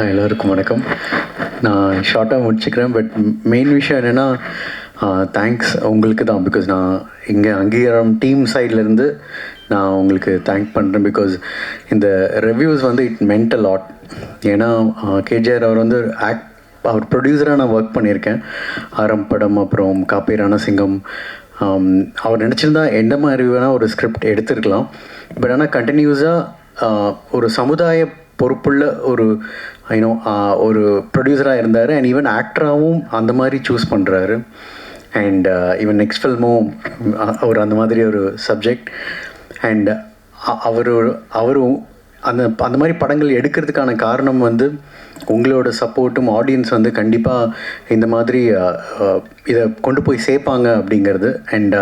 எல்லோருக்கும் வணக்கம். நான் ஷார்ட்டாக முடிச்சுக்கிறேன். பட் மெயின் விஷயம் என்னென்னா தேங்க்ஸ் உங்களுக்கு தான். பிகாஸ் நான் இங்கே அங்கீகாரம் டீம் சைட்லேருந்து நான் உங்களுக்கு தேங்க் பண்ணுறேன். பிகாஸ் இந்த ரிவ்யூஸ் வந்து இட் மென்ட் அ லாட். ஏன்னா கேஜிஆர் அவர் வந்து அவர் ப்ரொடியூசராக நான் ஒர்க் பண்ணியிருக்கேன். ஆரம் படம், அப்புறம் காப்பீரான சிங்கம். அவர் நினச்சிருந்தா எந்த மாதிரி வேணால் ஒரு ஸ்கிரிப்ட் எடுத்துருக்கலாம். பட் ஆனால் கண்டினியூஸாக ஒரு சமுதாய பொறுப்புள்ள ஒரு ஒரு ப்ரொடியூசராக இருந்தார். அண்ட் ஈவன் ஆக்டராகவும் அந்த மாதிரி சூஸ் பண்ணுறாரு. அண்ட் ஈவன் நெக்ஸ்ட் ஃபில்மும் அவர் அந்த மாதிரி ஒரு சப்ஜெக்ட். அண்ட் அவரும் அந்த மாதிரி படங்கள் எடுக்கிறதுக்கான காரணம் வந்து உங்களோட சப்போர்ட்டும், ஆடியன்ஸ் வந்து கண்டிப்பாக இந்த மாதிரி இதை கொண்டு போய் சேர்ப்பாங்க அப்படிங்கிறது. அண்ட்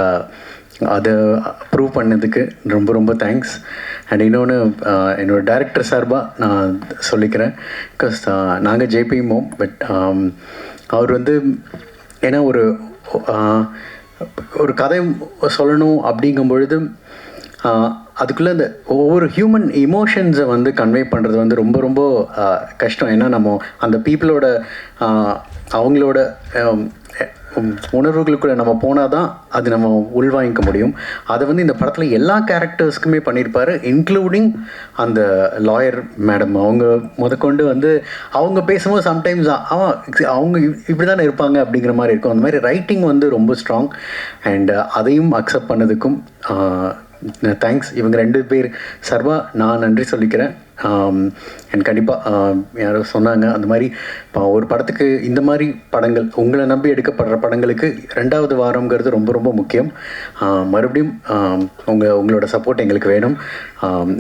அதை ப்ரூவ் பண்ணதுக்கு ரொம்ப ரொம்ப தேங்க்ஸ். அண்ட் இன்னொன்று என்னோடய டைரக்டர் சார்பாக நான் சொல்லிக்கிறேன். பிகாஸ் நாங்கள் ஜேபிமோம். பட் அவர் வந்து ஏன்னா ஒரு கதை சொல்லணும் அப்படிங்கும் பொழுது அதுக்குள்ளே அந்த ஒவ்வொரு ஹியூமன் இமோஷன்ஸை வந்து கன்வே பண்ணுறது வந்து ரொம்ப ரொம்ப கஷ்டம். ஏன்னா நம்ம அந்த பீப்புளோட அவங்களோட உணர்வுகளுக்குள்ளே நம்ம போனால் தான் அது நம்ம உள்வாங்கிக்க முடியும். அதை வந்து இந்த படத்தில் எல்லா கேரக்டர்ஸ்க்குமே பண்ணியிருப்பார், இன்க்ளூடிங் அந்த லாயர் மேடம். அவங்க முதற்கொண்டு வந்து அவங்க பேசும்போது சம்டைம்ஸ் அவங்க இப்படி தானே இருப்பாங்க அப்படிங்கிற மாதிரி இருக்கும். அந்த மாதிரி ரைட்டிங் வந்து ரொம்ப ஸ்ட்ராங். அண்ட் அதையும் அக்செப்ட் பண்ணதுக்கும் தேங்க்ஸ். இவங்க 2 பேர் சார்பாக நான் நன்றி சொல்லிக்கிறேன். அண்ட் கண்டிப்பாக யாரோ சொன்னாங்க அந்த மாதிரி ஒரு படத்துக்கு இந்த மாதிரி படங்கள் உங்களை நம்பி எடுக்கப்படுற படங்களுக்கு 2வது வாரங்கிறது ரொம்ப ரொம்ப முக்கியம். மறுபடியும் உங்களோட சப்போர்ட் எங்களுக்கு வேணும்.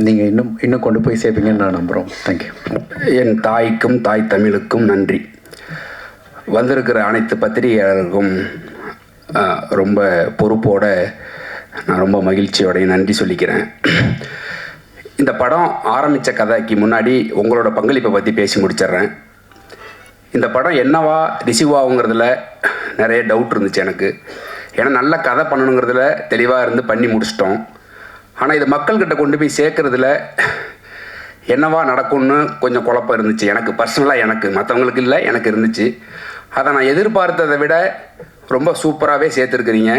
நீங்கள் இன்னும் கொண்டு போய் சேர்ப்பீங்கன்னு நான் நம்புகிறோம். தேங்க்யூ. என் தாய்க்கும் தாய் தமிழுக்கும் நன்றி. வந்திருக்கிற அனைத்து பத்திரிகையாளர்களுக்கும் ரொம்ப பொறுப்போட நான் ரொம்ப மகிழ்ச்சியோடைய நன்றி சொல்லிக்கிறேன். இந்த படம் ஆரம்பித்த கதைக்கு முன்னாடி உங்களோட பங்களிப்பை பற்றி பேசி முடிச்சிட்றேன். இந்த படம் என்னவா ரிசீவ் ஆகுங்கிறதுல நிறைய டவுட் இருந்துச்சு எனக்கு. ஏன்னா நல்ல கதை பண்ணணுங்கிறதுல தெளிவாக இருந்து பண்ணி முடிச்சிட்டோம். ஆனால் இது மக்கள்கிட்ட கொண்டு போய் சேர்க்குறதுல என்னவா நடக்கும்னு கொஞ்சம் குழப்பம் இருந்துச்சு எனக்கு பர்சனலாக. எனக்கு மற்றவங்களுக்கு இல்லை, எனக்கு இருந்துச்சு. அதை நான் எதிர்பார்த்ததை விட ரொம்ப சூப்பராகவே சேர்த்துருக்குறீங்க.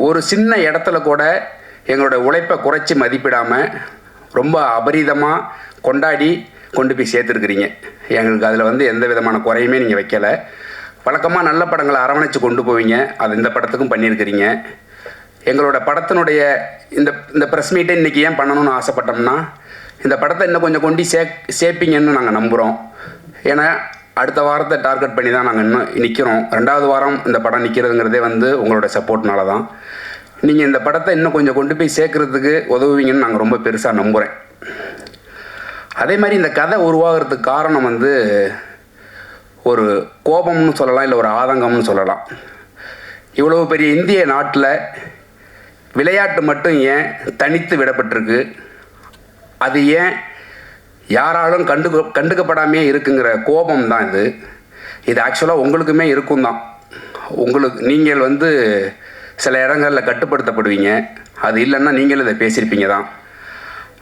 ஒரு சின்ன இடத்துல கூட எங்களோட உழைப்பை குறைச்சி மதிப்பிடாமல் ரொம்ப அபரீதமாக கொண்டு போய் சேர்த்துருக்குறீங்க. எங்களுக்கு அதில் வந்து எந்த விதமான குறையுமே நீங்கள் வைக்கலை. வழக்கமாக நல்ல படங்களை அரவணைச்சு கொண்டு போவீங்க, அது இந்த படத்துக்கும் பண்ணியிருக்கிறீங்க. எங்களோட படத்தினுடைய இந்த ப்ரெஸ் மீட்டை இன்றைக்கி ஏன் பண்ணணும்னு ஆசைப்பட்டோம்னா, இந்த படத்தை இன்னும் கொஞ்சம் கொண்டு சேர்ப்பீங்கன்னு நாங்கள் நம்புகிறோம். ஏன்னா அடுத்த வாரத்தை டார்கெட் பண்ணி தான் நாங்கள் இன்னும் நிற்கிறோம். 2வது வாரம் இந்த படம் நிற்கிறதுங்கிறதே வந்து உங்களோட சப்போர்ட்னால தான். நீங்கள் இந்த படத்தை இன்னும் கொஞ்சம் கொண்டு போய் சேர்க்குறதுக்கு உதவுவீங்கன்னு நாங்கள் ரொம்ப பெருசாக நம்புகிறேன். அதே மாதிரி இந்த கதை உருவாகிறதுக்கு காரணம் வந்து ஒரு கோபம்னு சொல்லலாம், இல்லை ஒரு ஆதங்கம்னு சொல்லலாம். இவ்வளவு பெரிய இந்திய நாட்டில் விளையாட்டு மட்டும் ஏன் தனித்து விடப்பட்டிருக்கு, அது ஏன் யாராலும் கண்டுக்கப்படாமே இருக்குங்கிற கோபம் தான் இது ஆக்சுவலாக உங்களுக்குமே இருக்கும் தான். நீங்கள் வந்து சில இடங்களில் கட்டுப்படுத்தப்படுவீங்க. அது இல்லைன்னா நீங்களும் இதை பேசியிருப்பீங்க தான்.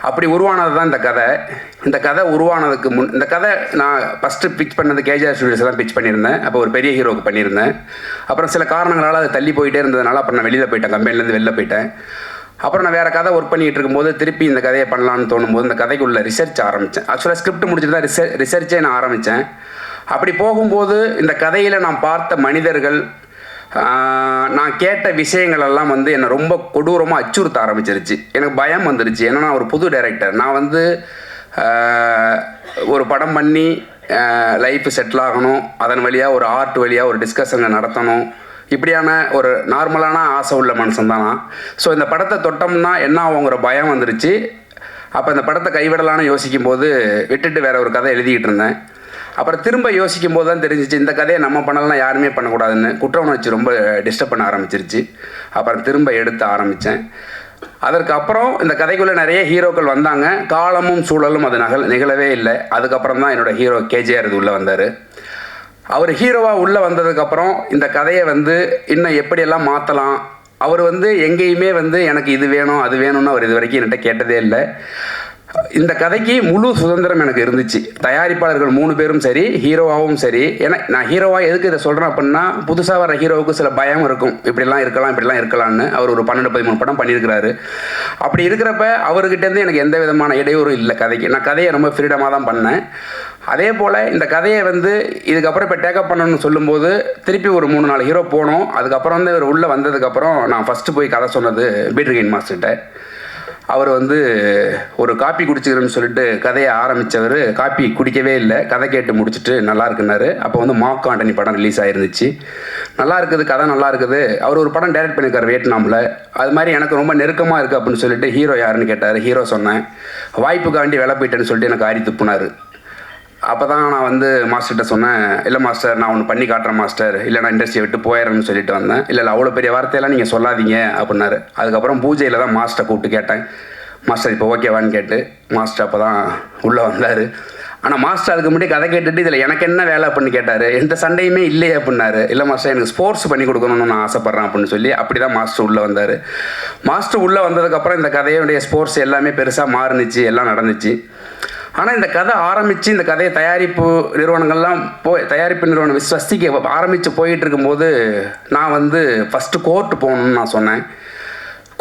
அப்படி உருவானது தான் இந்த கதை உருவானதுக்கு இந்த கதை நான் ஃபஸ்ட்டு பிச் பண்ணது கேஜிஆர் ஸ்டுடியோஸ் தான் பிச் பண்ணியிருந்தேன். அப்போ ஒரு பெரிய ஹீரோவுக்கு பண்ணியிருந்தேன். அப்புறம் சில காரணங்களால் அது தள்ளி போயிட்டே இருந்ததுனால அப்புறம் நான் வெளியில் போயிட்டேன், கம்பெனிலேருந்து வெளில போயிட்டேன். அப்புறம் நான் வேறு கதை ஒர்க் பண்ணிகிட்டு இருக்கும்போது திருப்பி இந்த கதையை பண்ணலான்னு தோணும்போது இந்த கதைக்குள்ள ரிசர்ச் ஆரம்பித்தேன். ஆக்சுவலாக ஸ்கிரிப்ட் முடிச்சுட்டு தான் ரிசர்ச்சே நான் ஆரம்பித்தேன். அப்படி போகும்போது இந்த கதையில் நான் பார்த்த மனிதர்கள், நான் கேட்ட விஷயங்கள் எல்லாம் வந்து என்னை ரொம்ப கொடூரமாக அச்சுறுத்த ஆரம்பிச்சிருச்சு. எனக்கு பயம் வந்துருச்சு. ஏன்னா நான் ஒரு புது டைரக்டர். நான் வந்து ஒரு படம் பண்ணி லைஃப் செட்டில் ஆகணும், அதன் வழியாக ஒரு ஆர்ட் வழியாக ஒரு டிஸ்கஷனை நடத்தணும், இப்படியான ஒரு நார்மலான ஆசை உள்ள மனுஷன் தான் நான். ஸோ இந்த படத்தை தொட்டோம்னா என்ன ஆகுங்கிற பயம் வந்துருச்சு. அப்போ இந்த படத்தை கைவிடலான்னு யோசிக்கும் போது விட்டுட்டு வேறு ஒரு கதை எழுதிக்கிட்டு இருந்தேன். அப்புறம் திரும்ப யோசிக்கும் போது தான் தெரிஞ்சிச்சு இந்த கதையை நம்ம பண்ணலாம், யாருமே பண்ணக்கூடாதுன்னு. குற்ற உணர்ச்சி ரொம்ப டிஸ்டர்ப் பண்ண ஆரம்பிச்சிருச்சு. அப்புறம் திரும்ப எடுத்து ஆரம்பித்தேன். அதற்கு அப்புறம் இந்த கதைக்குள்ளே நிறைய ஹீரோக்கள் வந்தாங்க. காலமும் சூழலும் அது நிகழவே இல்லை. அதுக்கப்புறம் தான் என்னோடய ஹீரோ கேஜிஆர் இது உள்ளே வந்தார். அவர் ஹீரோவாக உள்ளே வந்ததுக்கப்புறம் இந்த கதையை வந்து இன்னும் எப்படியெல்லாம் மாற்றலாம், அவர் வந்து எங்கேயுமே வந்து எனக்கு இது வேணும் அது வேணும்னு அவர் இது வரைக்கும் என்கிட்ட கேட்டதே இல்லை. இந்த கதைக்கு முழு சுதந்திரம் எனக்கு இருந்துச்சு. தயாரிப்பாளர்கள் 3 பேரும் சரி, ஹீரோவாகவும் சரி. ஏன்னா நான் ஹீரோவாக எதுக்கு இதை சொல்கிறேன் அப்படின்னா, புதுசாக வர ஹீரோவுக்கு சில பயம் இருக்கும், இப்படிலாம் இருக்கலாம் இப்படிலாம் இருக்கலாம்னு. அவர் ஒரு 12-13 படம் பண்ணியிருக்கிறாரு. அப்படி இருக்கிறப்ப அவர்கிட்டேருந்து எனக்கு எந்த விதமான இடையூறும் இல்லை கதைக்கு. நான் கதையை ரொம்ப ஃப்ரீடமாக தான் பண்ணேன். அதே போல் இந்த கதையை வந்து இதுக்கப்புறம் இப்போ டேக்கப் பண்ணணும்னு சொல்லும்போது திருப்பி ஒரு 3-4 ஹீரோ போனோம். அதுக்கப்புறம் வந்து இவர் உள்ளே வந்ததுக்கப்புறம் நான் ஃபஸ்ட்டு போய் கதை சொன்னது பீட்டர் மாஸ்டர்கிட்ட. அவர் வந்து ஒரு காப்பி குடிச்சுக்கிறேன்னு சொல்லிட்டு கதையை ஆரம்பித்தவர் காப்பி குடிக்கவே இல்லை, கதை கேட்டு முடிச்சுட்டு நல்லா இருக்குன்னாரு. அப்போ வந்து மார்க் ஆண்டனி படம் ரிலீஸ் ஆயிருந்துச்சு. நல்லா இருக்குது, கதை நல்லா இருக்குது. அவர் ஒரு படம் டைரக்ட் பண்ணியிருக்காரு வியட்நாமில். அது மாதிரி எனக்கு ரொம்ப நெருக்கமாக இருக்குது அப்படின்னு சொல்லிட்டு ஹீரோ யாருன்னு கேட்டார். ஹீரோ சொன்னேன். வாய்ப்புக்காண்டி வேலை போயிட்டேன்னு சொல்லிட்டு எனக்கு ஆரி துப்புனார். அப்போ தான் நான் வந்து மாஸ்டர்கிட்ட சொன்னேன், இல்லை மாஸ்டர் நான் ஒன்று பண்ணி காட்டுறேன் மாஸ்டர், இல்லை நான் இண்டஸ்ட்ரியை விட்டு போயிடுறேன்னு சொல்லிட்டு வந்தேன். இல்லை அவ்வளோ பெரிய வார்த்தையெல்லாம் நீங்கள் சொல்லாதீங்க அப்படின்னாரு. அதுக்கப்புறம் பூஜையில் தான் மாஸ்டரை கூப்பிட்டு கேட்டேன், மாஸ்டர் இப்போ ஓகேவான்னு கேட்டு. மாஸ்டர் அப்போ தான் உள்ளே வந்தார். ஆனால் மாஸ்டர் அதுக்கு முன்னாடி கதை கேட்டுட்டு இதில் எனக்கு என்ன வேலை அப்படின்னு கேட்டார். எந்த சண்டையுமே இல்லையே அப்படின்னாரு. இல்லை மாஸ்டர் எனக்கு ஸ்போர்ட்ஸ் பண்ணி கொடுக்கணும்னு நான் ஆசைப்பட்றேன் அப்படின்னு சொல்லி அப்படி தான் மாஸ்டர் உள்ளே வந்தார். மாஸ்டர் உள்ளே வந்ததுக்கப்புறம் இந்த கதையுடைய ஸ்போர்ட்ஸ் எல்லாமே பெருசாக மாறுனுச்சு, எல்லாம் நடந்துச்சு. ஆனால் இந்த கதை ஆரம்பித்து இந்த கதையை தயாரிப்பு நிறுவனம் ஸ்வஸ்திக்கு ஆரம்பித்து போயிட்டு இருக்கும்போது நான் வந்து ஃபஸ்ட்டு கோர்ட்டு போகணுன்னு நான் சொன்னேன்.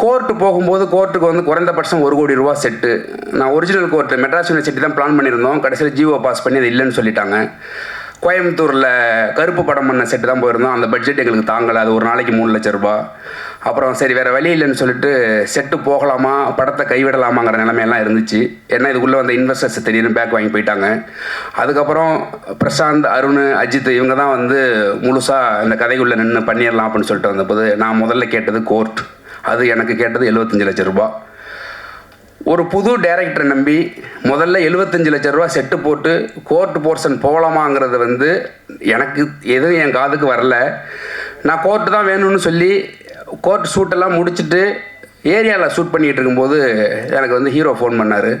கோர்ட்டு போகும்போது கோர்ட்டுக்கு வந்து குறைந்தபட்சம் 1 கோடி ரூபா செட்டு. நான் ஒரிஜினல் கோர்ட்டு மெட்ராஸ் யூனிவர்சிட்டி தான் பிளான் பண்ணியிருந்தோம். கடைசியில் ஜிஓ பாஸ் பண்ணி அது இல்லைன்னு சொல்லிட்டாங்க. கோயம்புத்தூரில் கருப்பு படம் பண்ண செட்டு தான் போயிருந்தோம். அந்த பட்ஜெட் எங்களுக்கு தாங்கலை. அது ஒரு நாளைக்கு 3 லட்சம் ரூபா. அப்புறம் சரி வேறு வழி இல்லைன்னு சொல்லிட்டு செட்டு போகலாமா படத்தை கைவிடலாமாங்கிற நிலைமையெல்லாம் இருந்துச்சு. ஏன்னா இதுக்குள்ளே வந்த இன்வெஸ்டர்ஸ் திடீர்னு பேக் வாங்கி போயிட்டாங்க. அதுக்கப்புறம் பிரசாந்த், அருண், அஜித் இவங்க தான் வந்து முழுசாக இந்த கதைக்குள்ளே நின்று பண்ணிடலாம் அப்படின்னு சொல்லிட்டு வந்தபோது நான் முதல்ல கேட்டது கோர்ட். அது எனக்கு கேட்டது 75 லட்சம் ரூபா. ஒரு புது டைரக்டரை நம்பி முதல்ல 75 லட்சம் ரூபா செட்டு போட்டு கோர்ட் போர்ஷன் போகலாமாங்கிறது வந்து எனக்கு எதுவும் என் காதுக்கு வரல. நான் கோர்ட்டு தான் வேணும்னு சொல்லி கோர்ட் ஷூட்டெல்லாம் முடிச்சுட்டு ஏரியாவில் ஷூட் பண்ணிகிட்டு இருக்கும்போது எனக்கு வந்து ஹீரோ ஃபோன் பண்ணார்.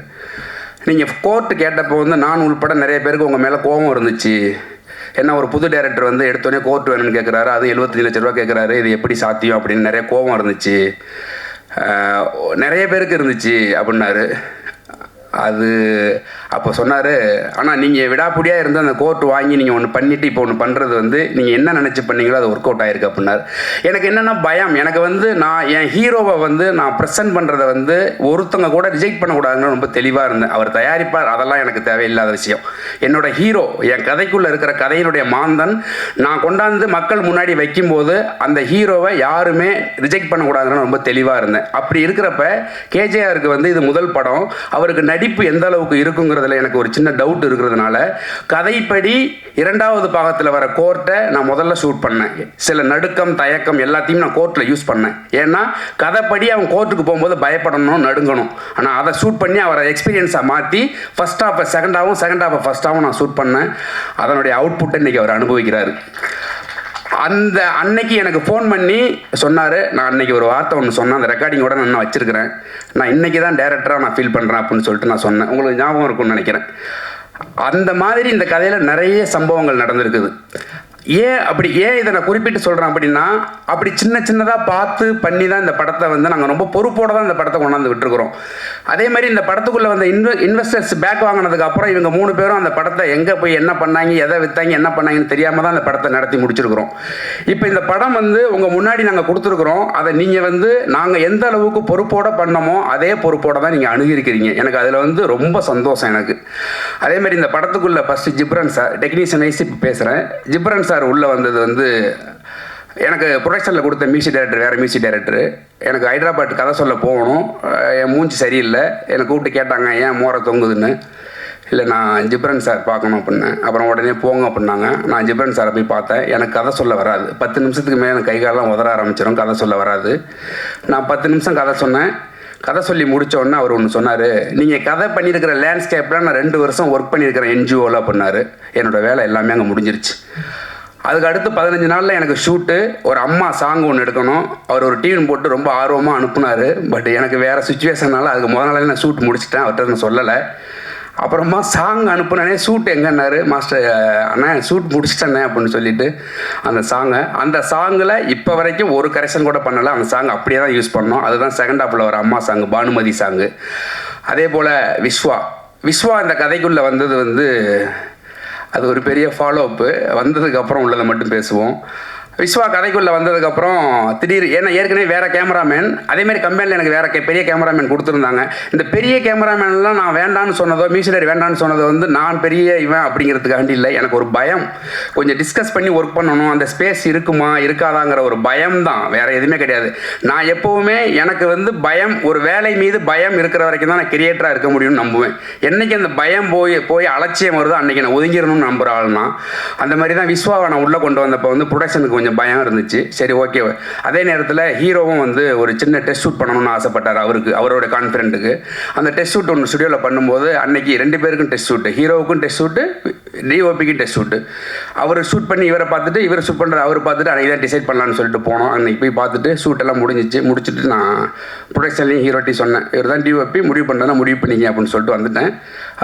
நீங்கள் கோர்ட்டு கேட்டப்போ வந்து நான் உள்பட நிறைய பேருக்கு உங்கள் மேலே கோபம் இருந்துச்சு. என்ன ஒரு புது டைரக்டர் வந்து எடுத்தோடனே கோர்ட் வேணும்னு கேட்குறாரு, அது 75 லட்ச ரூபா கேட்குறாரு, இது எப்படி சாத்தியம் அப்படின்னு நிறைய கோபம் இருந்துச்சு, நிறைய பேருக்கு இருந்துச்சு அப்படின்னாரு. அது அப்போ சொன்னார், ஆனால் நீங்கள் விடாப்பிடியாக இருந்து அந்த கோர்ட் வாங்கி நீங்கள் ஒன்று பண்ணிவிட்டு இப்போ ஒன்று பண்ணுறது வந்து நீங்கள் என்ன நினச்சி பண்ணீங்களோ அது ஒர்க் அவுட் ஆகிருக்கு அப்படின்னாரு. எனக்கு என்னென்னா பயம். எனக்கு வந்து நான் என் ஹீரோவை வந்து நான் ப்ரெசென்ட் பண்ணுறதை வந்து ஒருத்தங்க கூட ரிஜெக்ட் பண்ணக்கூடாதுன்னு ரொம்ப தெளிவாக இருந்தேன். அவர் தயாரிப்பார், அதெல்லாம் எனக்கு தேவையில்லாத விஷயம். என்னோடய ஹீரோ என் கதைக்குள்ளே இருக்கிற கதையினுடைய மாந்தன் நான் கொண்டாந்து மக்கள் முன்னாடி வைக்கும்போது அந்த ஹீரோவை யாருமே ரிஜெக்ட் பண்ணக்கூடாதுன்னு ரொம்ப தெளிவாக இருந்தேன். அப்படி இருக்கிறப்ப கேஜேஆருக்கு வந்து இது முதல் படம். அவருக்கு நடிப்பு எந்த அளவுக்கு இருக்குங்கிறதுல எனக்கு ஒரு சின்ன டவுட் இருக்கிறதுனால கதைப்படி 2வது பாகத்தில் வர கோர்ட்டை நான் முதல்ல ஷூட் பண்ணேன். சில நடுக்கம், தயக்கம் எல்லாத்தையும் நான் கோர்ட்டில் யூஸ் பண்ணேன். ஏன்னா கதைப்படி அவன் கோர்ட்டுக்கு போகும்போது பயப்படணும், நடுங்கணும். ஆனால் அதை ஷூட் பண்ணி அவரை எக்ஸ்பீரியன்ஸாக மாற்றி ஃபஸ்ட் ஹாஃபை செகண்டாகவும் செகண்ட் ஹாஃபை ஃபஸ்ட்டாகவும் நான் ஷூட் பண்ணேன். அதனுடைய அவுட்புட்டை இன்றைக்கி அவர் அனுபவிக்கிறார். அந்த அன்னைக்கு எனக்கு ஃபோன் பண்ணி சொன்னார், நான் அன்றைக்கி ஒரு வார்த்தை ஒன்று சொன்னேன், அந்த ரெக்கார்டிங்கோட நான் வச்சுருக்கிறேன், நான் இன்றைக்கி தான் டேரக்டராக நான் ஃபீல் பண்ணுறேன் அப்படின்னு சொல்லிட்டு நான் சொன்னேன். உங்களுக்கு ஞாபகம் இருக்கும்னு நினைக்கிறேன். அந்த மாதிரி இந்த கதையில் நிறைய சம்பவங்கள் நடந்திருக்குது. ஏன் இதை நான் குறிப்பிட்டு சொல்கிறேன் அப்படின்னா, அப்படி சின்னதாக பார்த்து பண்ணி தான் இந்த படத்தை வந்து நாங்கள் ரொம்ப பொறுப்போடு தான் இந்த படத்தை கொண்டாந்து விட்டுருக்குறோம். அதே மாதிரி இந்த படத்துக்குள்ளே வந்த இன்வெஸ்டர்ஸ் பேக் வாங்கினதுக்கப்புறம் இவங்க 3 பேரும் அந்த படத்தை எங்கே போய் என்ன பண்ணாங்க, எதை விற்றாங்க, என்ன பண்ணாங்கன்னு தெரியாமல் தான் அந்த படத்தை நடத்தி முடிச்சிருக்கிறோம். இப்போ இந்த படம் வந்து உங்கள் முன்னாடி நாங்கள் கொடுத்துருக்குறோம். அதை நீங்கள் வந்து நாங்கள் எந்த அளவுக்கு பொறுப்போடு பண்ணோமோ அதே பொறுப்போடு தான் நீங்கள் அணுகிருக்கிறீங்க. எனக்கு அதில் வந்து ரொம்ப சந்தோஷம் எனக்கு. அதே மாதிரி இந்த படத்துக்குள்ளே first Ghibran sir, technician wise இப்போ பேசுகிறேன். ஜிப்ரன் சார் உள்ளே வந்தது வந்து எனக்கு ப்ரொடக்ஷனில் கொடுத்த மியூசிக் டைரக்டர் வேறு மியூசிக் டைரக்டர். எனக்கு ஹைதராபாத் கதை சொல்ல போகணும், என் மூஞ்சி சரியில்லை, என்னை கூப்பிட்டு கேட்டாங்க ஏன் மோரை தொங்குதுன்னு. இல்லை நான் ஜிப்ரன் சார் பார்க்கணும் அப்படின்னேன். அப்புறம் உடனே போங்க அப்படின்னாங்க. நான் ஜிப்ரன் சாரை போய் பார்த்தேன். எனக்கு கதை சொல்ல வராது. 10 நிமிஷத்துக்கு மேலே எனக்கு கை காலெலாம் உதற ஆரம்பிச்சிடும், கதை சொல்ல வராது. நான் 10 நிமிஷம் கதை சொன்னேன். கதை சொல்லி முடித்தோடனே அவர் ஒன்று சொன்னார், நீங்கள் கதை பண்ணியிருக்கிற லேண்ட்ஸ்கேப்பில் நான் 2 வருஷம் ஒர்க் பண்ணியிருக்கிறேன் NGOவில் அப்படின்னாரு. என்னோடய வேலை எல்லாமே அங்கே முடிஞ்சிருச்சு. அதுக்கு அடுத்து 15 நாளில் எனக்கு ஷூட்டு, ஒரு அம்மா சாங் ஒன்று எடுக்கணும். அவர் ஒரு டியூன் போட்டு ரொம்ப ஆர்வமாக அனுப்புனார். பட் எனக்கு வேறு சுச்சுவேஷனால் அதுக்கு முதல் நாளே நான் ஷூட் முடிச்சிட்டேன். அவர்கிட்ட நான் சொல்லலை. அப்புறமா சாங் அனுப்புனே, ஷூட் எங்கன்னாரு. மாஸ்டர் அண்ணா ஷூட் முடிச்சிட்டேண்ணே அப்படின்னு சொல்லிட்டு அந்த சாங்கில் இப்போ வரைக்கும் ஒரு கரெக்ஷன் கூட பண்ணலை. அந்த சாங் அப்படியே தான் யூஸ் பண்ணோம். அதுதான் செகண்ட் ஹாஃபில் வர அம்மா சாங், பானுமதி சாங்கு. அதே போல் விஸ்வா இந்த கதைக்குள்ளே வந்தது வந்து அது ஒரு பெரிய ஃபாலோ அப்பு. வந்ததுக்கப்புறம் உள்ளதை மட்டும் பேசுவோம். விஸ்வா கதைக்குள்ளே வந்ததுக்கப்புறம் ஏன்னா ஏற்கனவே வேறு கேமராமேன், அதேமாதிரி கம்பெனியில் எனக்கு வேறு பெரிய கேமராமேன் கொடுத்துருந்தாங்க. இந்த பெரிய கேமராமேன்லாம் நான் வேண்டான்னு சொன்னதோ, மியூசியரி வேண்டான்னு சொன்னதோ வந்து நான் பெரிய இவன் அப்படிங்கிறதுக்காண்டி இல்லை. எனக்கு ஒரு பயம், கொஞ்சம் டிஸ்கஸ் பண்ணி ஒர்க் பண்ணணும், அந்த ஸ்பேஸ் இருக்குமா இருக்காதாங்கிற ஒரு பயம் தான், வேறு எதுவுமே கிடையாது. நான் எப்போவுமே எனக்கு வந்து பயம், ஒரு வேலை மீது பயம் இருக்கிற வரைக்கும் தான் நான் கிரியேட்டராக இருக்க முடியும்னு நம்புவேன். என்றைக்கு அந்த பயம் போய் அலட்சியம் வருதோ அன்றைக்கி நான் ஒதுங்கிடணும்னு நம்புகிற ஆள்னா, அந்த மாதிரி தான் விஸ்வாவை நான் உள்ளே கொண்டு வந்தப்போ வந்து ப்ரொடக்ஷனுக்கு கொஞ்சம் பயம் இருந்துச்சு. சரி, ஓகே. அதே நேரத்தில் ஹீரோவும் வந்து ஒரு சின்ன டெஸ்ட் ஷூட் பண்ணணும்னு ஆசைப்பட்டார். அவரோட கான்ஃபிடென்ட்டுக்கு அந்த டெஸ்ட் ஷூட் ஒன்று ஸ்டுடியோவில் பண்ணும்போது அன்னைக்கு 2 பேருக்கும் டெஸ்ட் ஷூட்டு, ஹீரோவுக்கும் டெஸ்ட் ஷூட்டு, டிஓபிக்கும் டெஸ்ட் ஷூட்டு. அவர் ஷூட் பண்ணி இவரை பார்த்துட்டு, இவர் ஷூட் பண்ணுற அவர் பார்த்துட்டு அன்றைக்கி தான் டிசைட் பண்ணலான்னு சொல்லிட்டு போனோம். அன்றைக்கி போய் பார்த்துட்டு ஷூட்டெல்லாம் முடிச்சுட்டு நான் ப்ரொடக்ஷன்லேயும் ஹீரோட்டி சொன்னேன், இவர் தான் டிஓபி, முடிவு பண்ணுறதுனா முடிவு பண்ணிங்க அப்படின்னு சொல்லிட்டு வந்துட்டேன்.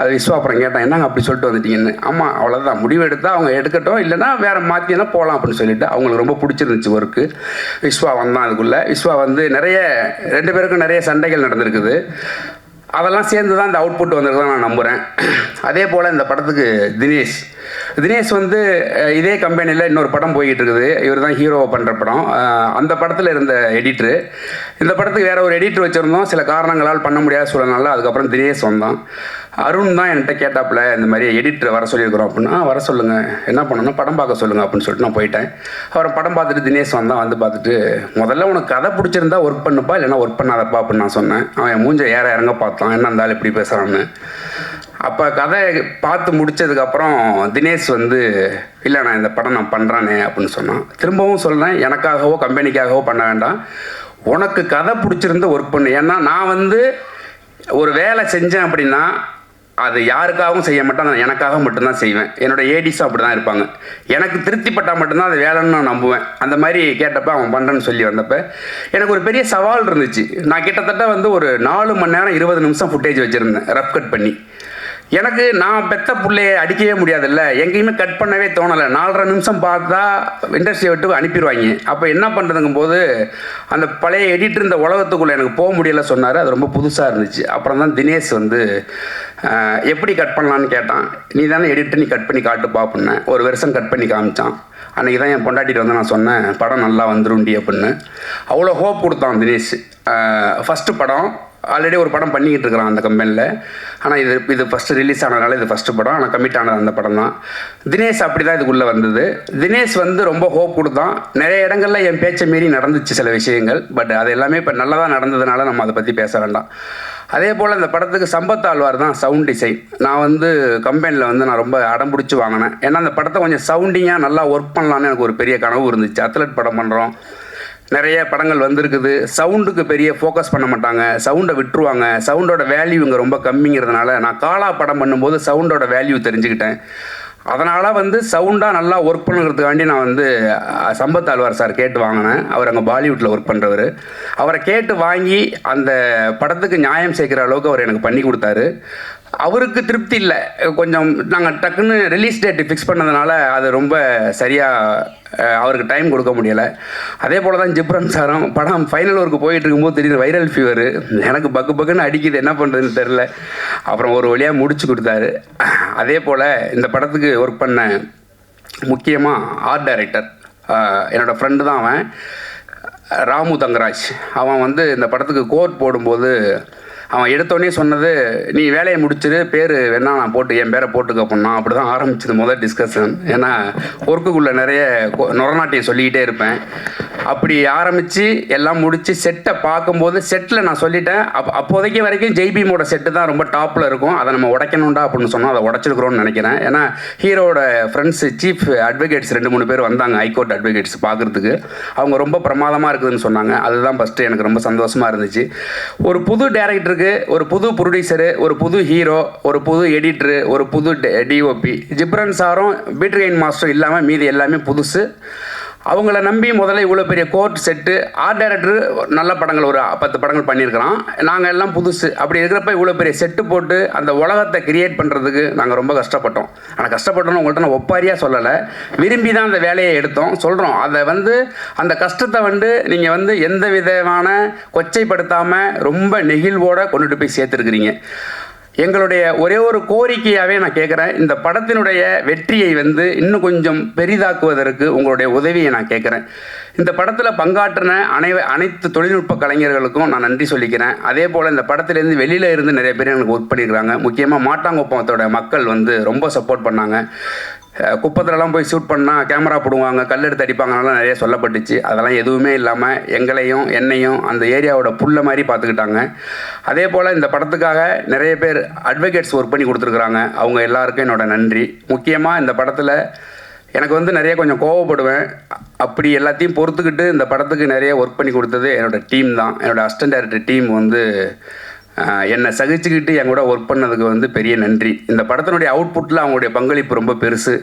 அது விஸ்வா அப்புறம் கேட்டேன், என்னங்க அப்படி சொல்லிட்டு வந்துட்டீங்கன்னு. ஆமாம், அவ்வளோதான், முடிவு எடுத்தால் அவங்க எடுக்கட்டும், இல்லைனா வேறு மாற்றினா போகலாம் அப்படின்னு சொல்லிட்டு அவங்களுக்கு ரொம்ப பிடிச்சிருந்துச்சு ஒர்க்கு. விஸ்வா வந்தான். அதுக்குள்ளே விஸ்வா வந்து நிறைய 2 பேருக்கும் நிறைய சண்டைகள் நடந்திருக்குது. அதெல்லாம் சேர்ந்து தான் இந்த அவுட்புட் வந்திருக்குதான் நான் நம்புகிறேன். அதே போல் இந்த படத்துக்கு தினேஷ் வந்து இதே கம்பெனியில் இன்னொரு படம் போய்கிட்டு இருக்குது. இவர் தான் ஹீரோவை பண்ணுற படம். அந்த படத்தில் இருந்த எடிட்ரு. இந்த படத்துக்கு வேறு ஒரு எடிட்டர் வச்சுருந்தோம். சில காரணங்களால் பண்ண முடியாத சூழல்னால அதுக்கப்புறம் தினேஷ் வந்தான். அருண் தான் என்கிட்ட கேட்டாப்புல, இந்த மாதிரி எடிட்டர் வர சொல்லியிருக்கிறோம் அப்படின்னா, வர சொல்லுங்கள், என்ன பண்ணணும், படம் பார்க்க சொல்லுங்கள் அப்படின்னு சொல்லிட்டு நான் போயிட்டேன். அப்புறம் படம் பார்த்துட்டு தினேஷ் வந்து பார்த்துட்டு, முதல்ல உனக்கு கதை பிடிச்சிருந்தா ஒர்க் பண்ணுப்பா, இல்லைனா ஒர்க் பண்ணாதப்பா அப்படின்னு நான் சொன்னேன். அவன் மூஞ்ச இறங்க பார்த்தான், என்ன இருந்தாலும் இப்படி பேசுகிறான்னு. அப்போ கதை பார்த்து முடித்ததுக்கப்புறம் தினேஷ் வந்து, இல்லை நான் இந்த படம் நான் பண்ணுறானே அப்படின்னு சொன்னான். திரும்பவும் சொல்கிறேன், எனக்காகவோ கம்பெனிக்காகவோ பண்ண வேண்டாம், உனக்கு கதை பிடிச்சிருந்து ஒர்க் பண்ணு. ஏன்னா நான் வந்து ஒரு வேலை செஞ்சேன் அப்படின்னா அது யாருக்காகவும் செய்ய மாட்டேன், நான் எனக்காக மட்டும்தான் செய்வேன். என்னோடய ஏடிஸும் அப்படி தான் இருப்பாங்க. எனக்கு திருப்திப்பட்டால் மட்டும்தான் அது வேலைன்னு நான் நம்புவேன். அந்த மாதிரி கேட்டப்போ அவன் பண்ணுறேன்னு சொல்லி வந்தப்போ எனக்கு ஒரு பெரிய சவால் இருந்துச்சு. நான் கிட்டத்தட்ட வந்து ஒரு 4 மணி நேரம் 20 நிமிஷம் ஃபுட்டேஜ் வச்சுருந்தேன், ரஃப் கட் பண்ணி. எனக்கு நான் பெத்த பிள்ளையை அடிக்கவே முடியாதுல்ல, எங்கேயுமே கட் பண்ணவே தோணலை. 4.5 நிமிஷம் பார்த்தா இண்டஸ்ட்ரியை விட்டு அனுப்பிடுவாங்க. அப்போ என்ன பண்ணுறதுங்கும் போது அந்த பழைய எடிட்டர் இந்த உலகத்துக்குள்ளே எனக்கு போக முடியலை சொன்னார். அது ரொம்ப புதுசாக இருந்துச்சு. அப்புறம் தான் தினேஷ் வந்து எப்படி கட் பண்ணலான்னு கேட்டான். நீ தானே எடிட்டர், நீ கட் பண்ணி காட்டு பார்ப்புன்னேன். ஒரு வருஷம் கட் பண்ணி காமிச்சான். அன்றைக்கி தான் என் பொண்டாட்டிட்டு வந்து நான் சொன்னேன், படம் நல்லா வந்துருண்டி அப்படின்னு. அவ்வளோ ஹோப் கொடுத்தான் தினேஷ். ஃபஸ்ட்டு படம், ஆல்ரெடி ஒரு படம் பண்ணிக்கிட்டு இருக்கிறான் அந்த கம்பெனியில். ஆனால் இது ஃபஸ்ட்டு ரிலீஸ் ஆனதுனால இது ஃபஸ்ட்டு படம். ஆனால் கமிட் ஆனது அந்த படம் தான். தினேஷ் அப்படி தான் இதுக்குள்ளே வந்தது. தினேஷ் வந்து ரொம்ப ஹோப் கொடுத்தான். நிறைய இடங்களில் என் பேச்சை மீறி நடந்துச்சு சில விஷயங்கள். பட் அது எல்லாமே இப்போ நல்லதாக நடந்ததுனால நம்ம அதை பற்றி பேச வேண்டாம். அதே போல் இந்த படத்துக்கு சம்பத் ஆழ்வார் தான் சவுண்ட் டிசைன். நான் வந்து கம்பெனியில் வந்து நான் ரொம்ப அடம் பிடிச்சி வாங்கினேன். ஏன்னா அந்த படத்தை கொஞ்சம் சவுண்டிங்காக நல்லா ஒர்க் பண்ணலான்னு எனக்கு ஒரு பெரிய கனவு இருந்துச்சு. அத்லட் படம் பண்ணுறோம், நிறைய படங்கள் வந்திருக்குது. சவுண்டுக்கு பெரிய ஃபோக்கஸ் பண்ண மாட்டாங்க, சவுண்டை விட்டுருவாங்க. சவுண்டோட வேல்யூ இங்கே ரொம்ப கம்மிங்கிறதுனால நான் காலா படம் பண்ணும்போது சவுண்டோட வேல்யூ தெரிஞ்சுக்கிட்டேன். அதனால் வந்து சவுண்டாக நல்லா ஒர்க் பண்ணுறதுக்காண்டி நான் வந்து சம்பத் ஆழ்வார் சார் கேட்டு வாங்கினேன். அவர் அங்கே பாலிவுட்டில் ஒர்க் பண்ணுறவர். அவரை கேட்டு வாங்கி அந்த படத்துக்கு நியாயம் சேர்க்குற அளவுக்கு அவர் எனக்கு பண்ணி கொடுத்தாரு. அவருக்கு திருப்தி இல்லை, கொஞ்சம் நாங்கள் டக்குன்னு ரிலீஸ் டேட்டு ஃபிக்ஸ் பண்ணதுனால அது ரொம்ப சரியாக அவருக்கு டைம் கொடுக்க முடியலை. அதே போல் தான் ஜிப்ரான் சாரும் படம் ஃபைனல் ஒர்க்கு போயிட்டு இருக்கும்போது திடீர்னு வைரல் ஃபீவர் எனக்கு பக்குன்னு அடிக்குது, என்ன பண்ணுறதுன்னு தெரில. அப்புறம் ஒரு வழியாக முடிச்சு கொடுத்தாரு. அதே போல் இந்த படத்துக்கு ஒர்க் பண்ண முக்கியமாக ஆர்ட் டைரக்டர் என்னோடய ஃப்ரெண்டு தான் அவன், ராமு தங்கராஜ். அவன் வந்து இந்த படத்துக்கு கோட் போடும்போது அவன் எடுத்தோடனே சொன்னது, நீ வேலையை முடிச்சிரு, பேர் வேணா நான் போட்டு என் பேரை போட்டுக்க பண்ணான். அப்படி தான் ஆரம்பிச்சது முதல் டிஸ்கஷன். ஏன்னா ஒர்க்குக்குள்ளே நிறைய நொரநாட்டியம் சொல்லிக்கிட்டே இருப்பேன். அப்படி ஆரம்பித்து எல்லாம் முடித்து செட்டை பார்க்கும்போது செட்டில் நான் சொல்லிட்டேன், அப்போதைக்கு வரைக்கும் ஜெய்பீமோட செட்டு தான் ரொம்ப டாப்பில் இருக்கும், அதை நம்ம உடைக்கணும்டா அப்படின்னு சொன்னால் அதை உடச்சிருக்கிறோன்னு நினைக்கிறேன். ஏன்னா ஹீரோட ஃப்ரெண்ட்ஸு சீஃப் அட்வொகேட்ஸ் 2-3 பேர் வந்தாங்க, ஹைகோர்ட் அட்வொகேட்ஸ் பார்க்குறதுக்கு. அவங்க ரொம்ப பிரமாதமாக இருக்குதுன்னு சொன்னாங்க. அதுதான் ஃபஸ்ட்டு எனக்கு ரொம்ப சந்தோஷமாக இருந்துச்சு. ஒரு புது டேரக்டருக்கு, ஒரு புது ப்ரொடியூசரு, ஒரு புது ஹீரோ, ஒரு புது எடிட்டரு, ஒரு புது டிஓபி. ஜிப்ரான் சாரும் பீட்டர் கெயின் மாஸ்டரும் இல்லாமல் மீதி எல்லாமே புதுசு. அவங்கள நம்பி முதல்ல இவ்வளோ பெரிய கோர்ட் செட்டு, ஆர்ட் டைரக்டர் நல்ல படங்கள் ஒரு 10 படங்கள் பண்ணியிருக்கிறோம், நாங்கள் எல்லாம் புதுசு. அப்படி இருக்கிறப்ப இவ்வளோ பெரிய செட்டு போட்டு அந்த உலகத்தை கிரியேட் பண்ணுறதுக்கு நாங்கள் ரொம்ப கஷ்டப்பட்டோம். ஆனால் கஷ்டப்பட்டோன்னு உங்கள்கிட்ட நான் ஒப்பாரியாக சொல்லலை, விரும்பி தான் அந்த வேலையை எடுத்தோம் சொல்கிறோம். அதை அந்த கஷ்டத்தை நீங்கள் எந்த விதமான கொச்சைப்படுத்தாமல் ரொம்ப நெகிழ்வோடு கொண்டுட்டு போய் சேர்த்துருக்கிறீங்க. எங்களுடைய ஒரே ஒரு கோரிக்கையாகவே நான் கேட்குறேன், இந்த படத்தினுடைய வெற்றியை இன்னும் கொஞ்சம் பெரிதாக்குவதற்கு உங்களுடைய உதவியை நான் கேட்குறேன். இந்த படத்தில் பங்காற்றின அனைத்து தொழில்நுட்ப கலைஞர்களுக்கும் நான் நன்றி சொல்லிக்கிறேன். அதே போல் இந்த படத்துலேருந்து வெளியில் இருந்து நிறைய பேர் எனக்கு ஒர்க் பண்ணியிருக்கிறாங்க. முக்கியமாக மாட்டாங்குப்பத்தோட மக்கள் ரொம்ப சப்போர்ட் பண்ணாங்க. குப்பத்துலலாம் போய் ஷூட் பண்ணால் கேமரா போடுவாங்க, கல் எடுத்து அடிப்பாங்கனாலாம் நிறைய சொல்லப்பட்டுச்சு. அதெல்லாம் எதுவுமே இல்லாமல் என்னையும் அந்த ஏரியாவோட புல்ல மாதிரி பார்த்துக்கிட்டாங்க. அதே போல் இந்த படத்துக்காக நிறைய பேர் அட்வொகேட்ஸ் ஒர்க் பண்ணி கொடுத்துருக்குறாங்க. அவங்க எல்லாருக்கும் என்னோட நன்றி. முக்கியமாக இந்த படத்தில் எனக்கு நிறைய கொஞ்சம் கோவப்படுவேன். அப்படி எல்லாத்தையும் பொறுத்துக்கிட்டு இந்த படத்துக்கு நிறைய ஒர்க் பண்ணி கொடுத்தது என்னோடய டீம் தான். என்னோடய அசிஸ்டன்ட் டைரக்டர் டீம் என்னை சகிச்சுக்கிட்டு என் கூட ஒர்க் பண்ணதுக்கு பெரிய நன்றி. இந்த படத்தினுடைய அவுட்புட்டில் அவங்களுடைய பங்களிப்பு ரொம்ப பெருசு.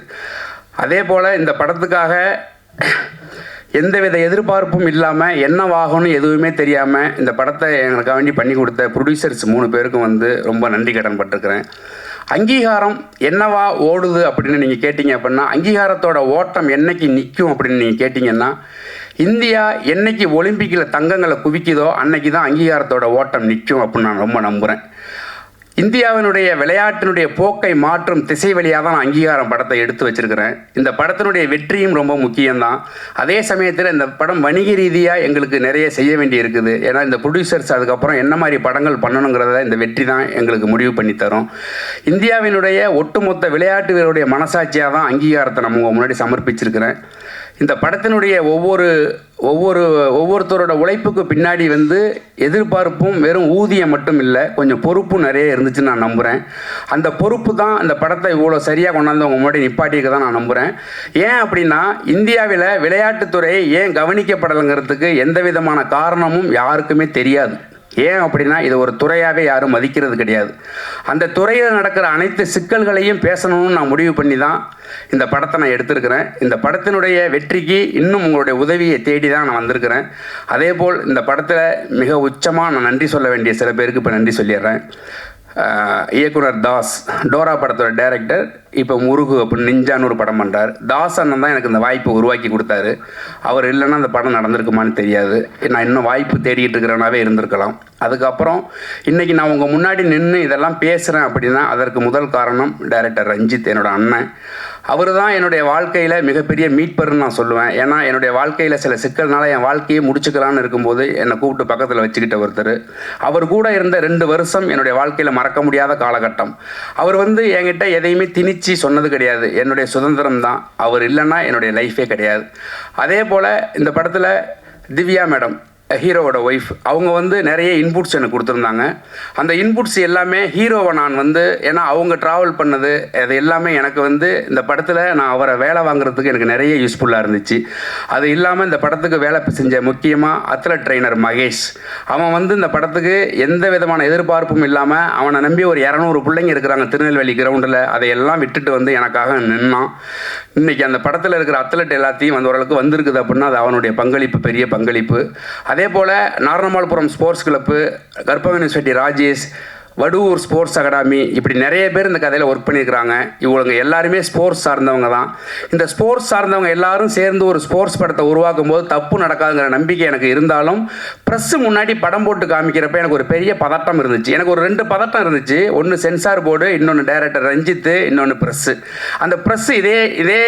அதே போல் இந்த படத்துக்காக எந்தவித எதிர்பார்ப்பும் இல்லாமல் என்னவாகணும் எதுவுமே தெரியாமல் இந்த படத்தை எங்களுக்காக வேண்டி பண்ணி கொடுத்த ப்ரொடியூசர்ஸ் 3 பேருக்கும் ரொம்ப நன்றி கடன் பட்டிருக்கிறேன். அங்கீகாரம் என்னவா ஓடுது அப்படின்னு நீங்கள் கேட்டிங்க அப்படின்னா, அங்கீகாரத்தோட ஓட்டம் என்னைக்கு நிற்கும் அப்படின்னு நீங்கள் கேட்டிங்கன்னா, இந்தியா என்னைக்கு ஒலிம்பிக்கில் தங்கங்களை குவிக்குதோ அன்னைக்கு தான் அங்கீகாரத்தோட ஓட்டம் நிற்கும் அப்படின்னு நான் ரொம்ப நம்புகிறேன். இந்தியாவினுடைய விளையாட்டினுடைய போக்கை மாற்றும் திசை வழியாக தான் நான் அங்கீகாரம் படத்தை எடுத்து வச்சிருக்கிறேன். இந்த படத்தினுடைய வெற்றியும் ரொம்ப முக்கியம்தான். அதே சமயத்தில் இந்த படம் வணிக ரீதியாக எங்களுக்கு நிறைய செய்ய வேண்டி இருக்குது. ஏன்னா இந்த ப்ரொடியூசர்ஸ் அதுக்கப்புறம் என்ன மாதிரி படங்கள் பண்ணணுங்கிறத இந்த வெற்றி தான் எங்களுக்கு முடிவு பண்ணி தரும். இந்தியாவினுடைய ஒட்டுமொத்த விளையாட்டு வீரருடைய மனசாட்சியாக தான் அங்கீகாரத்தை நம்ம முன்னாடி சமர்ப்பிச்சிருக்கிறேன். இந்த படத்தினுடைய ஒவ்வொருத்தரோட உழைப்புக்கு பின்னாடி எதிர்பார்ப்பும் வெறும் ஊதியம் மட்டும் இல்லை, கொஞ்சம் பொறுப்பும் நிறைய இருந்துச்சுன்னு நான் நம்புகிறேன். அந்த பொறுப்பு தான் அந்த படத்தை இவ்வளோ சரியாக கொண்டாந்து அவங்க முன்னாடி நிப்பாட்டிக்க தான் நான் நம்புகிறேன். ஏன் அப்படின்னா, இந்தியாவில் விளையாட்டுத்துறை ஏன் கவனிக்கப்படலைங்கிறதுக்கு எந்த விதமான காரணமும் யாருக்குமே தெரியாது. ஏன் அப்படின்னா, இது ஒரு துறையாகவே யாரும் மதிக்கிறது கிடையாது. அந்த துறையில் நடக்கிற அனைத்து சிக்கல்களையும் பேசணும்னு நான் முடிவு பண்ணி தான் இந்த படத்தை நான் எடுத்திருக்கிறேன். இந்த படத்தினுடைய வெற்றிக்கு இன்னும் உங்களுடைய உதவியை தேடி தான் நான் வந்திருக்கிறேன். அதே போல் இந்த படத்தில் மிக உச்சமாக நான் நன்றி சொல்ல வேண்டிய சில பேருக்கு இப்போ நன்றி சொல்லிடுறேன். இயக்குனர் தாஸ், டோரா படத்தோட டைரக்டர், இப்போ முருகு அப்படின்னு நிஞ்சான்னு ஒரு படம் பண்ணுறார். தாஸ் அண்ணன் தான் எனக்கு இந்த வாய்ப்பை உருவாக்கி கொடுத்தாரு. அவர் இல்லைன்னா அந்த படம் நடந்திருக்குமான்னு தெரியாது. நான் இன்னும் வாய்ப்பு தேடிட்டு இருக்கிறனாவே இருந்திருக்கலாம். அதுக்கப்புறம் இன்றைக்கி நான் உங்கள் முன்னாடி நின்று இதெல்லாம் பேசுகிறேன் அப்படின்னா அதற்கு முதல் காரணம் டைரக்டர் ரஞ்சித், என்னோடய அண்ணன். அவர் தான் என்னுடைய வாழ்க்கையில் மிகப்பெரிய மீட்பர்னு நான் சொல்லுவேன். ஏன்னா என்னுடைய வாழ்க்கையில் சில சிக்கல்னால என் வாழ்க்கையை முடிச்சுக்கலான்னு இருக்கும்போது என்னை கூப்பிட்டு பக்கத்தில் வச்சுக்கிட்ட ஒருத்தர். அவர் கூட இருந்த 2 வருஷம் என்னுடைய வாழ்க்கையில் மறக்க முடியாத காலகட்டம். அவர் என்கிட்ட எதையுமே திணிச்சு சொன்னது கிடையாது. என்னுடைய சுதந்திரம் தான். அவர் இல்லைன்னா என்னுடைய லைஃபே கிடையாது. அதே போல் இந்த படத்தில் திவ்யா மேடம், ஹீரோவோட ஒய்ஃப், அவங்க நிறைய இன்புட்ஸ் எனக்கு கொடுத்துருந்தாங்க. அந்த இன்புட்ஸ் எல்லாமே ஹீரோவை நான் ஏன்னா அவங்க ட்ராவல் பண்ணது அது எல்லாமே எனக்கு இந்த படத்தில் நான் அவரை வேலை வாங்குறதுக்கு எனக்கு நிறைய யூஸ்ஃபுல்லாக இருந்துச்சு. அது இல்லாமல் இந்த படத்துக்கு வேலை செஞ்ச முக்கியமாக அத்லட் ட்ரெயினர் மகேஷ், அவன் இந்த படத்துக்கு எந்த விதமான எதிர்பார்ப்பும் இல்லாமல் அவனை நம்பி ஒரு 200 பிள்ளைங்க இருக்கிறாங்க திருநெல்வேலி கிரவுண்டில். அதையெல்லாம் விட்டுட்டு எனக்காக நின்னான். இன்றைக்கி அந்த படத்தில் இருக்கிற அத்லட் எல்லாத்தையும் ஓரளவுக்கு வந்திருக்குது அப்படின்னா அது அவனுடைய பங்களிப்பு, பெரிய பங்களிப்பு. அதே போல் Naranammalpuram sports club, Karpaga university Rajesh, Vaduvur sports academy, இப்படி நிறைய பேர் இந்த கதையில் ஒர்க் பண்ணியிருக்கிறாங்க. இவங்க எல்லாருமே ஸ்போர்ட்ஸ் சார்ந்தவங்க தான். இந்த ஸ்போர்ட்ஸ் சார்ந்தவங்க எல்லாரும் சேர்ந்து ஒரு ஸ்போர்ட்ஸ் படத்தை உருவாக்கும் போது தப்பு நடக்காதுங்கிற நம்பிக்கை எனக்கு இருந்தாலும், ப்ரெஸ்ஸு முன்னாடி படம் போட்டு காமிக்கிறப்ப எனக்கு ஒரு பெரிய பதட்டம் இருந்துச்சு. எனக்கு ஒரு 2 பதட்டம் இருந்துச்சு. ஒன்று சென்சார் போர்டு, இன்னொன்று டைரக்டர் ரஞ்சித்து, இன்னொன்று ப்ரெஸ்ஸு. அந்த ப்ரெஸ்ஸு இதே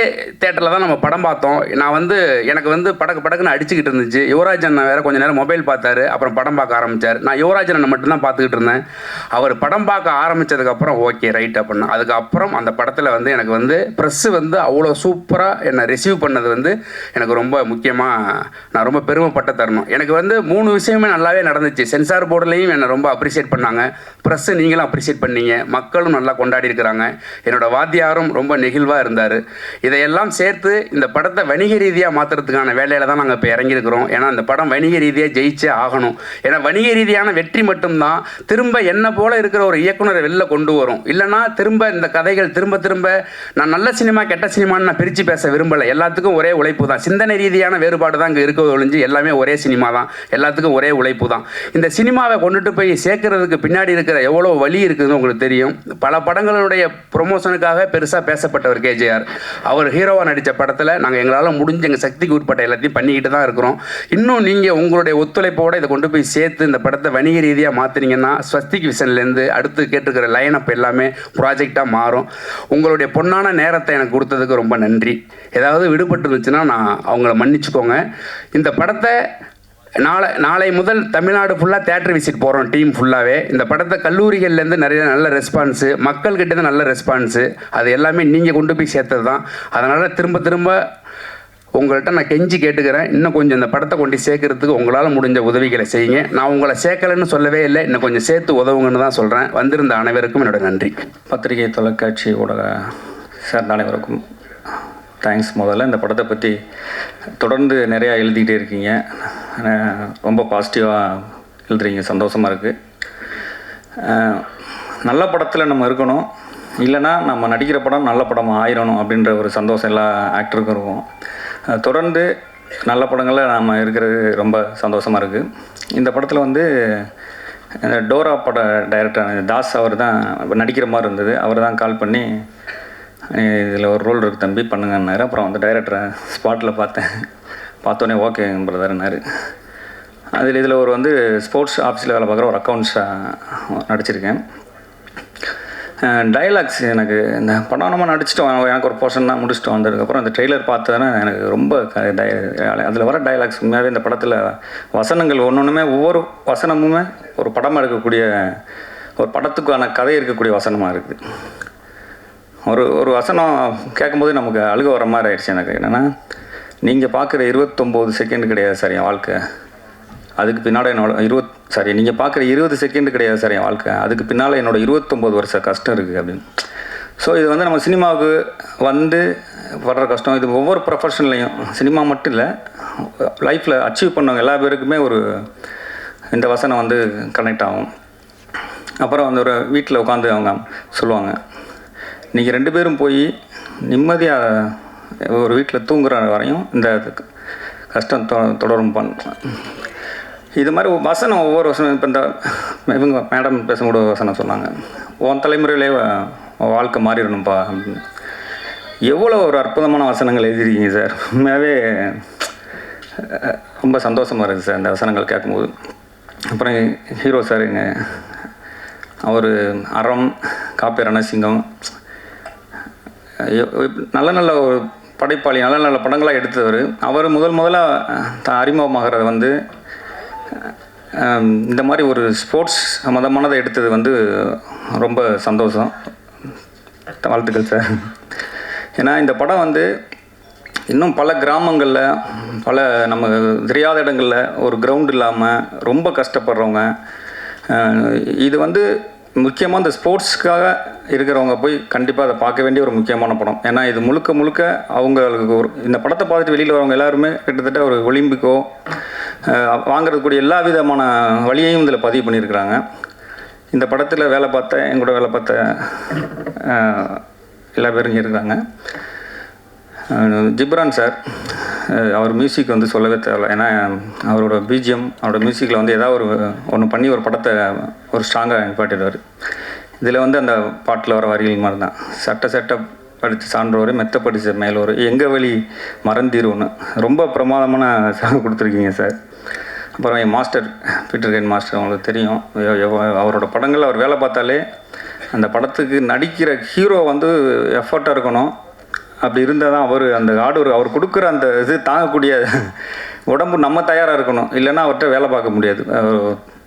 தேட்டரில் தான் நம்ம படம் பார்த்தோம். நான் எனக்கு படக்குன்னு அடிச்சுக்கிட்டு இருந்துச்சு. யுவராஜ் அண்ணன் வேறு கொஞ்சம் நேரம் மொபைல் பார்த்தாரு, அப்புறம் படம் பார்க்க ஆரம்பித்தார். நான் யுவராஜ் அண்ணன் மட்டும்தான் பார்த்துக்கிட்டு இருந்தேன். அவர் படம் பார்க்க ஆரம்பித்ததுக்கப்புறம் ஓகே ரைட் அப்படின்னா, அதுக்கப்புறம் அந்த படத்தில் எனக்கு ப்ரெஸ்ஸு அவ்வளோ சூப்பராக என்னை ரிசீவ் பண்ணது எனக்கு ரொம்ப முக்கியமாக நான் ரொம்ப பெருமைப்பட்ட தருணம். எனக்கு 3 விஷயமே நல்லாவே நடந்துச்சு. சென்சார் போர்டுலேயும் என்னை ரொம்ப அப்ரிஷியேட் பண்ணாங்க, ப்ரெஸ்ஸு நீங்களும் அப்ரிஷியேட் பண்ணீங்க, மக்களும் நல்லா கொண்டாடி இருக்கிறாங்க, என்னோட வாத்தியாரும் ரொம்ப நெகிழ்வாக இருந்தார். இதையெல்லாம் சேர்த்து இந்த படத்தை வணிக ரீதியாக மாற்றுறதுக்கான வேலையில் தான் நாங்கள் இப்போ இறங்கியிருக்கிறோம். ஏன்னா அந்த படம் வணிக ரீதியாக ஜெயிச்சே ஆகணும். ஏன்னா வணிக ரீதியான வெற்றி மட்டும்தான் திரும்ப என்ன போல் இருக்கிற ஒரு இயக்குனரை வெளில கொண்டு வரும். இல்லைனா திரும்ப இந்த கதைகள் திரும்ப திரும்ப நான் நல்ல சினிமா கெட்ட சினிமான்னு நான் பிரித்து பேச விரும்பலை. எல்லாத்துக்கும் ஒரே உழைப்பு தான், சிந்தனை ரீதியான வேறுபாடு தான் இங்கே இருக்க ஒழிஞ்சு எல்லாமே ஒரே சினிமா தான், எல்லாத்துக்கும் ஒரே உழைப்பு தான். இந்த சினிமாவை கொண்டுட்டு போய் சேர்க்கறதுக்கு பின்னாடி இருக்கிற எவ்வளோ வழி இருக்குதுன்னு உங்களுக்கு தெரியும். பல படங்களுடைய ப்ரொமோஷனுக்காக பெருசாக பேசப்பட்டவர் கேஜேஆர். அவர் ஹீரோவாக நடித்த படத்தில் நாங்கள் எங்களால் முடிஞ்ச எங்கள் சக்திக்கு உட்பட்ட எல்லாத்தையும் பண்ணிக்கிட்டு தான் இருக்கிறோம். இன்னும் நீங்கள் உங்களுடைய ஒத்துழைப்போடு இதை கொண்டு போய் சேர்த்து இந்த படத்தை வணிக ரீதியாக மாற்றினீங்கன்னா ஸ்வஸ்திக் விஷன்லேருந்து அடுத்து கேட்டுக்கிற லைனப் எல்லாமே ப்ராஜெக்டாக மாறும். உங்களுடைய பொன்னான நேரத்தை எனக்கு கொடுத்ததுக்கு ரொம்ப நன்றி. ஏதாவது விடுபட்டு இருந்துச்சுன்னா நான் அவங்கள மன்னிச்சுக்கோங்க. இந்த படத்தை நாளை முதல் தமிழ்நாடு ஃபுல்லாக தேட்டர் விசிட் போகிறோம், டீம் ஃபுல்லாகவே. இந்த படத்தை கல்லூரிகள்லேருந்து நிறைய நல்ல ரெஸ்பான்ஸு, மக்கள்கிட்டேருந்து நல்ல ரெஸ்பான்ஸு, அது எல்லாமே நீங்கள் கொண்டு போய் சேர்த்தது தான். அதனால் திரும்ப திரும்ப உங்கள்கிட்ட நான் கெஞ்சி கேட்டுக்கிறேன், இன்னும் கொஞ்சம் இந்த படத்தை கொண்டு சேர்க்கறதுக்கு உங்களால் முடிஞ்ச உதவிகளை செய்யுங்க. நான் உங்களை சேர்க்கலைன்னு சொல்லவே இல்லை, இன்னும் கொஞ்சம் சேர்த்து உதவுங்கன்னு தான் சொல்கிறேன். வந்திருந்த அனைவருக்கும் என்னோட நன்றி. பத்திரிகை, தொலைக்காட்சி, ஊடக சேர்ந்த அனைவருக்கும் தேங்க்ஸ். முதல்ல இந்த படத்தை பற்றி தொடர்ந்து நிறையா எழுதிக்கிட்டே இருக்கீங்க, ரொம்ப பாசிட்டிவாக எழுதுறீங்க, சந்தோஷமாக இருக்குது. நல்ல படத்தில் நம்ம இருக்கணும், இல்லைனா நம்ம நடிக்கிற படம் நல்ல படமாக ஆயிடணும் அப்படின்ற ஒரு சந்தோஷம் எல்லா ஆக்டருக்கும் இருக்கும். தொடர்ந்து நல்ல படங்களில் நாம் இருக்கிறது ரொம்ப சந்தோஷமாக இருக்குது. இந்த படத்தில் வந்து டோரா பட டைரக்டர் தாஸ் அவர் தான் நடிக்கிற மாதிரி இருந்தது. அவர் தான் கால் பண்ணி இதில் ஒரு ரோல் இருக்குது தம்பி பண்ணுங்கன்னாரு. அப்புறம் வந்து டைரக்டரை ஸ்பாட்டில் பார்த்தோன்னே ஓகே பிரதர்னாரு. இதில் ஒரு வந்து ஸ்போர்ட்ஸ் ஆஃபீஸில் வேலை பார்க்குற ஒரு அக்கௌண்ட்ஸாக நடிச்சிருக்கேன். டைலாக்ஸ் எனக்கு இந்த படம் நம்ம நடிச்சிட்டோம், எனக்கு ஒரு போர்ஷன் தான் முடிச்சுட்டு வந்ததுக்கப்புறம் அந்த ட்ரெய்லர் பார்த்ததுன்னா எனக்கு ரொம்ப அதில் வர டைலாக்ஸ் உண்மையாகவே இந்த படத்தில் வசனங்கள் ஒன்றுமே ஒவ்வொரு வசனமுமே ஒரு படமாக இருக்கக்கூடிய ஒரு படத்துக்கான கதை இருக்கக்கூடிய வசனமாக இருக்குது. ஒரு வசனம் கேட்கும்போது நமக்கு அழுக வர மாதிரி ஆயிடுச்சு எனக்கு. என்னென்னா, நீங்கள் பார்க்குற 29 செகண்ட் கிடையாது சார் என் வாழ்க்கை, அதுக்கு பின்னால் என்னோட நீங்கள் பார்க்குற 20 செகண்ட் கிடையாது சார் என் வாழ்க்கை, அதுக்கு பின்னால் என்னோட 29 வருஷ கஷ்டம் இருக்குது அப்படின்னு. ஸோ இது வந்து நம்ம சினிமாவுக்கு வந்து வர்ற கஷ்டம், இது ஒவ்வொரு ப்ரொஃபஷன்லையும், சினிமா மட்டும் இல்லை, லைஃப்பில் அச்சீவ் பண்ணவங்க எல்லா பேருக்குமே இந்த வசனம் வந்து கனெக்ட் ஆகும். அப்புறம் வந்து ஒரு வீட்டில் உட்காந்து அவங்க சொல்லுவாங்க, நீங்கள் 2 பேரும் போய் நிம்மதியாக ஒரு வீட்டில் தூங்குற வரையும் இந்த கஷ்டம் தொடரும் இது மாதிரி வசனம் ஒவ்வொரு வசனம். இப்போ இந்த இவங்க மேடம் பேசக்கூட வசனம் சொன்னாங்க, உன் தலைமுறையிலே வாழ்க்கை மாறிடணும்ப்பா அப்படின்னு. எவ்வளோ ஒரு அற்புதமான வசனங்கள் எழுதிருக்கீங்க சார், உண்மையாகவே ரொம்ப சந்தோஷமாக இருக்குது சார் இந்த வசனங்கள் கேட்கும்போது. அப்புறம் ஹீரோ சாருங்க, அவர் அறம், காப்பி ரணசிங்கம், நல்ல நல்ல ஒரு படைப்பாளி, நல்ல நல்ல படங்களாக எடுத்தவர். அவர் முதலாக அறிமுகமாகிறது வந்து இந்த மாதிரி ஒரு ஸ்போர்ட்ஸ் சம்மந்தமானதை எடுத்தது வந்து ரொம்ப சந்தோஷம். வாழ்த்துக்கள் சார். ஏன்னா இந்த படம் வந்து இன்னும் பல கிராமங்களில், பல நம்ம தெரியாத இடங்களில் ஒரு கிரவுண்ட் இல்லாமல் ரொம்ப கஷ்டப்படுறவங்க, இது வந்து முக்கியமாக இந்த ஸ்போர்ட்ஸ்க்காக இருக்கிறவங்க போய் கண்டிப்பாக அதை பார்க்க வேண்டிய ஒரு முக்கியமான படம். ஏன்னா இது முழுக்க முழுக்க அவங்களுக்கு இந்த படத்தை பார்த்துட்டு வெளியில் வரவங்க எல்லாருமே கிட்டத்தட்ட ஒரு ஒலிம்பிக்கோ வாங்கிறதுக்கூடிய எல்லா விதமான வழியையும் இதில் பதிவு பண்ணியிருக்கிறாங்க. இந்த படத்தில் வேலை பார்த்த எங்களோட வேலை பார்த்த எல்லா பேரும் இங்கே இருக்கிறாங்க. ஜிப்ரான் சார், அவர் மியூசிக் வந்து சொல்லவே தேவையில்லை. ஏன்னா அவரோட பிஜிஎம், அவரோட மியூசிக்கில் வந்து ஏதாவது ஒன்று பண்ணி ஒரு படத்தை ஒரு ஸ்ட்ராங்காக நிப்பாட்டிடுவார். இதில் வந்து அந்த பாட்டில் வர வரிகள் மாதிரி தான், சட்ட படித்து சான்றோர் மெத்த படித்த மேலோர் எங்கள் வழி மறந்தீருன்னு ரொம்ப பிரமாதமான சாங் கொடுத்துருக்கீங்க சார். அப்புறம் என் மாஸ்டர் பீட்டர் கேன் மாஸ்டர், அவங்களுக்கு தெரியும், அவரோட படங்கள் அவர் வேலை பார்த்தாலே அந்த படத்துக்கு நடிக்கிற ஹீரோ வந்து எஃபர்ட்டாக இருக்கணும். அப்படி இருந்தால் தான் அந்த அவர் கொடுக்குற அந்த இது தாங்கக்கூடிய உடம்பு நம்ம தயாராக இருக்கணும், இல்லைன்னா அவர்கிட்ட வேலை பார்க்க முடியாது.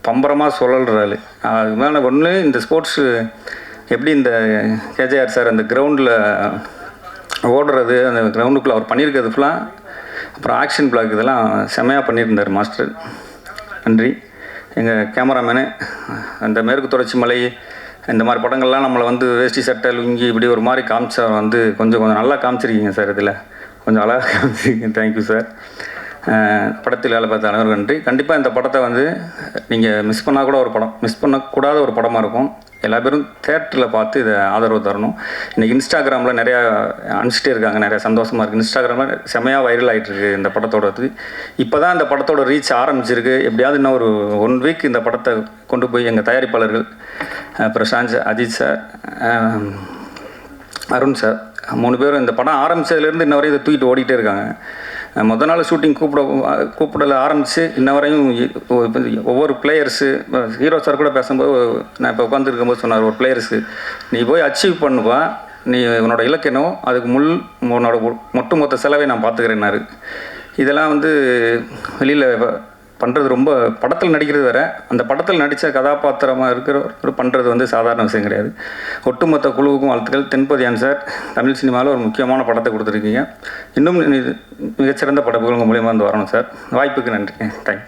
பம்பரமாக சுழல்றாள். அது மேலே ஒன்று இந்த ஸ்போர்ட்ஸு எப்படி இந்த கேஜேஆர் சார் அந்த கிரவுண்டில் ஓடுறது, அந்த கிரவுண்டுக்குள்ளே அவர் பண்ணியிருக்கிறது ஃபுல்லாக, அப்புறம் ஆக்ஷன் பிளாக் இதெல்லாம் செம்மையாக பண்ணியிருந்தார் மாஸ்டர். நன்றி. எங்கள் கேமராமேனு, அந்த மேற்கு தொடர்ச்சி மலை இந்த மாதிரி படங்கள்லாம் நம்மளை வந்து வேஷ்டி சட்டை லுங்கி இப்படி ஒரு மாதிரி காமிச்சா வந்து கொஞ்சம் நல்லா காமிச்சிருக்கீங்க சார். இதில் கொஞ்சம் அழகாக காமிச்சிருக்கீங்க, தேங்க்யூ சார். படத்தில் வேலை பார்த்த அனைவருக்கும் நன்றி. கண்டிப்பாக இந்த படத்தை வந்து நீங்கள் மிஸ் பண்ணக்கூடாத ஒரு படமாக இருக்கும். எல்லா பேரும் தேட்டரில் பார்த்து இதை ஆதரவு தரணும். இன்றைக்கி இன்ஸ்டாகிராமில் நிறையா அனுப்பிச்சிட்டே இருக்காங்க, நிறையா சந்தோஷமாக இருக்குது. இன்ஸ்டாகிராமில் செமையாக வைரல் ஆகிட்டுருக்கு இந்த படத்தோட. இப்போ தான் இந்த படத்தோட ரீச் ஆரம்பிச்சிருக்கு. எப்படியாவது இன்னும் ஒரு 1 வீக் இந்த படத்தை கொண்டு போய் எங்கள் தயாரிப்பாளர்கள் பிரசாந்த், அஜித் சார், அருண் சார் 3 பேரும் இந்த படம் ஆரம்பித்ததுலேருந்து இன்ன வரையும் இதை தூக்கிட்டு ஓடிட்டே இருக்காங்க. மொதல் நாள் ஷூட்டிங் கூப்பிடல ஆரம்பித்து இன்ன வரையும் ஒவ்வொரு பிளேயர்ஸு, ஹீரோ சார் கூட பேசும்போது நான் இப்போ உட்காந்துருக்கும்போது சொன்னார், ஒரு பிளேயர்ஸு நீ போய் அச்சீவ் பண்ணுவா, நீ உன்னோட இலக்கணம் அதுக்கு உன்னோட மொத்த செலவை நான் பார்த்துக்கிறேன்னாரு. இதெல்லாம் வந்து வெளியில் பண்ணுறது ரொம்ப, படத்தில் நடிக்கிறது வேறு, அந்த படத்தில் நடித்த கதாபாத்திரமாக இருக்கிற பண்ணுறது வந்து சாதாரண விஷயம் கிடையாது. ஒட்டுமொத்த குழுவுக்கும் வாழ்த்துக்கள். தென்பதியான் சார் தமிழ் சினிமாவில் ஒரு முக்கியமான படத்தை கொடுத்துருக்கீங்க. இன்னும் மிகச்சிறந்த படைப்புகள் உங்கள் மூலியமாக வந்து வரணும் சார். வாய்ப்புக்கு நன்றி. தேங்க்யூ.